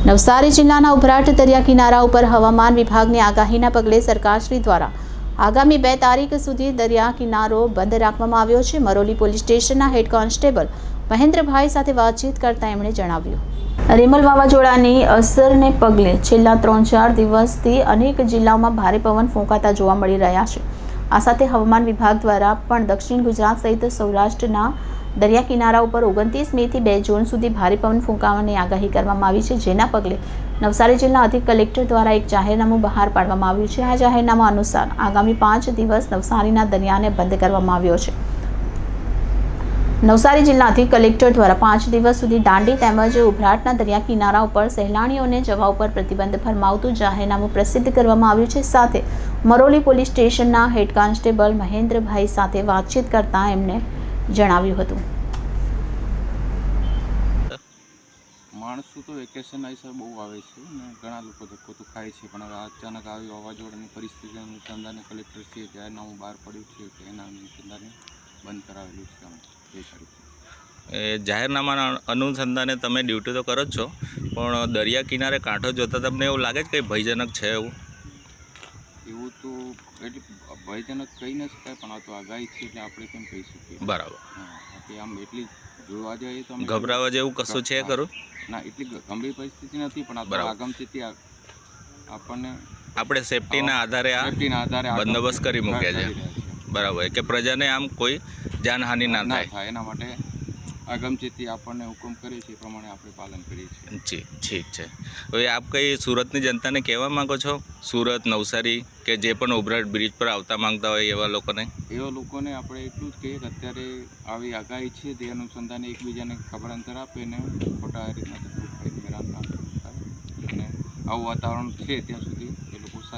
નવસારી જિલ્લાના ઉભરાટ દરિયા કિનારા ઉપર હવામાન વિભાગની આગાહીના પગલે સરકારશ્રી દ્વારા આગામી 2 તારીખ સુધી દરિયા કિનારો બંધ રાખવામાં આવ્યો છે। મરોલી પોલીસ સ્ટેશનના હેડ કોન્સ્ટેબલ મહેન્દ્રભાઈ સાથે વાતચીત કરતા એમણે જણાવ્યું, રેમલ વાવાઝોડાની અસરને પગલે છેલ્લા 3-4 દિવસથી અનેક જિલ્લાઓમાં ભારે પવન ફૂંકાતા જોવા મળી રહ્યા છે। આ સાથે હવામાન વિભાગ દ્વારા પણ દક્ષિણ ગુજરાત સહિત સૌરાષ્ટ્રના દરિયા કિનારા ઉપર 29 મેથી 2 જૂન સુધી ભારે પવન ફૂંકાવાની આગાહી કરવામાં આવી છે, જેના પગલે નવસારી જિલ્લા અધિક કલેક્ટર દ્વારા એક જાહેરનામું બહાર પાડવામાં આવ્યું છે। આ જાહેરનામા અનુસાર આગામી 5 દિવસ નવસારીના દરિયાને બંધ કરવામાં આવ્યો છે। નવસારી જિલ્લા અધિક કલેક્ટર દ્વારા 5 દિવસ સુધી દાંડી તેમજ ઉભરાટના દરિયા કિનારા ઉપર સહેલાણીઓને જવા ઉપર પ્રતિબંધ ફરમાવતું જાહેરનામું પ્રસિદ્ધ કરવામાં આવ્યું છે। સાથે મરોલી પોલીસ સ્ટેશનના હેડ કોન્સ્ટેબલ મહેન્દ્રભાઈ સાથે વાતચીત કરતા એમણે જણાવ્યું હતું, માણસો તો વેકેશન આવી બહુ આવે છે ને ઘણા લોકો ધક્કો તો ખાય છે, પણ હવે અચાનક આવી વાવાઝોડાની પરિસ્થિતિ અનુસંધાને કલેક્ટર છે જાહેરનામું બહાર પડ્યું છે કે એના અનુસંધાને બંધ કરાવેલું છે અમે 2 તારીખથી। જાહેરનામાના અનુસંધાને તમે ડ્યુટી તો કરો જ છો, પણ દરિયા કિનારે કાંઠો જોતા તમને એવું લાગે છે કે ભયજનક છે? એવું તો એટલે ભયજનક કહી ન શકાય, પણ આ તો આગાહી છે એટલે આપણે કેમ કહી શકીએ। બરાબર, હા, કે આમ એટલી જોવા જઈએ તો ગભરાવા જેવું કશું છે ખરું? ના, એટલી ગંભીર પરિસ્થિતિ નથી, પણ આ તો આગમચેતી આપણે સેફટીના આધારે આ બંદોબસ્ત કરી મૂક્યા છે। બરાબર, કે પ્રજાને આમ કોઈ જાનહાનિ ના થાય એના માટે આગમચેતી આપણને હુકમ કરે છે એ પ્રમાણે આપણે પાલન કરીએ છીએ। જી, ઠીક છે। હવે આપ કઈ સુરતની જનતાને કહેવા માંગો છો, સુરત, નવસારી કે જે પણ ઉભરાટ બ્રિજ પર આવતા માંગતા હોય એવા લોકોને આપણે એટલું જ કહીએ કે અત્યારે આવી આગાહી છે તે અનુસંધાને એકબીજાને ખબર અંતર આપે ને ખોટા રીતના હેરાન ના થાય, અને આવું વાતાવરણ છે ત્યાં સુધી